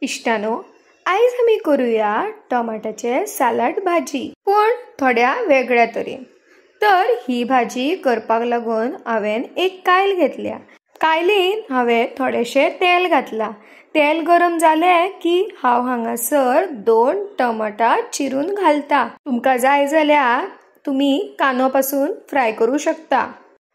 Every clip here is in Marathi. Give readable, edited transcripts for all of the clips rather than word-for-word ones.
इष्टानो, आयज आमी करूया टमाटाचे सालाड भाजी, पण थोड्या वेगळ्या तरेन। तर ही भाजी करपाक लागून हांवें एक कायल घेतल्या। कायलीन हांवें थोडेशे तेल घातला। तेल गरम जालें की हांव हांगासर 2 टमाटा चिरून घालता। तुमका जाय जाल्यार तुम्ही कानो पासून फ्राय करू शकता।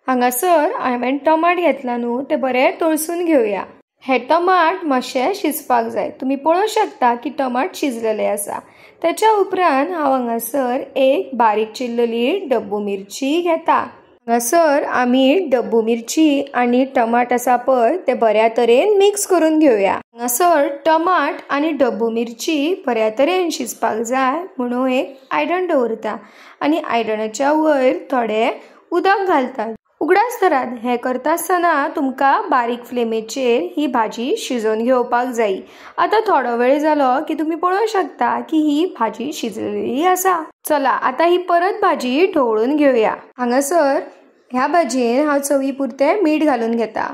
हांगासर हांवें टमाट घेतला न्हू, ते बरे तळसून घेवया। हे टमाट मातशे शिजपाक जाय। तुम्ही पळोवंक शकता की टमाट शिजलेले आसा। त्याच्या उपरांत हांव हांगासर एक बारीक चिरलेली डब्बू मिरची घेता। हांगासर आमी डब्बू मिरची आणि टमाट आसा पळय ते बऱ्या तरेन मिक्स करून घेवया। हांगासर टमाट आणि डब्बू मिरची बऱ्या तरेन शिजपाक जाय म्हणून एक आयदन दवरता आणि आयदनाच्या वयर थोडे उदक घालता। उगडास तरात हे करता आसतना तुमका बारीक फ्लेमेचेर ही भाजी शिजोवन घेवपाक जाय। आता थोडो वेळ जालो की तुम्ही पळोवंक शकता की ही भाजी शिजलेली आसा। चला आता ही परत भाजी ढवळून घेवया। हांगासर ह्या भाजयेन हांव चवी पुरते मीठ घालून घेता।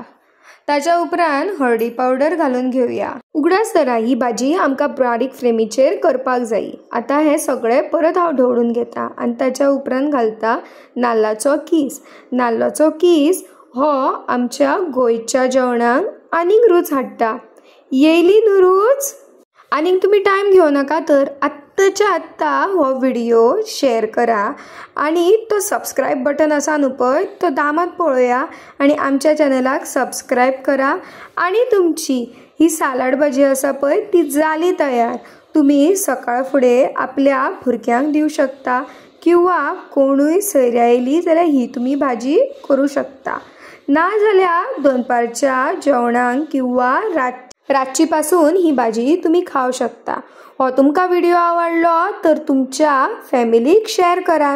ताच्या उपरांत हळदी पावडर घालून घेवया। उगडास तरा ही भाजी आमका बारीक फ्लेमीचेर करपाक जाय। आता हे सगळे परत हांव ढवळून घेता आणि ताच्या उपरांत घालता नाल्लाचो कीस। नाल्लाचो कीस हो आमच्या गोंयच्या जेवणाक आनीक रूच हाडटा। येयली न्हू रूच? आनीक तुम्ही टाइम घेव नाका तर आत्ताच्या आत्ता हो व्हिडिओ शेअर करा आणि तो सबस्क्राइब बटन आसा न्हू पळय तो दामात पळोवया आणि आमच्या चॅनलाक सबस्क्राइब करा। आणि तुमची ही सालाड भाजी आसा पळय ती जाली तयार। तुम्ही सकाळ फुडें आपल्या भुरग्यांक दिवं शकता किंवा कोणूय सयऱ्या येयली जाल्यार ही तुम्ही भाजी करू शकता। ना जाल्यार दनपारच्या जेवणाक किंवा रातची पासून ही भाजी तुम्ही खाऊ शकता। हो तुमका व्हिडिओ आवडलो तर तुमच्या फॅमिलीक शेअर करा।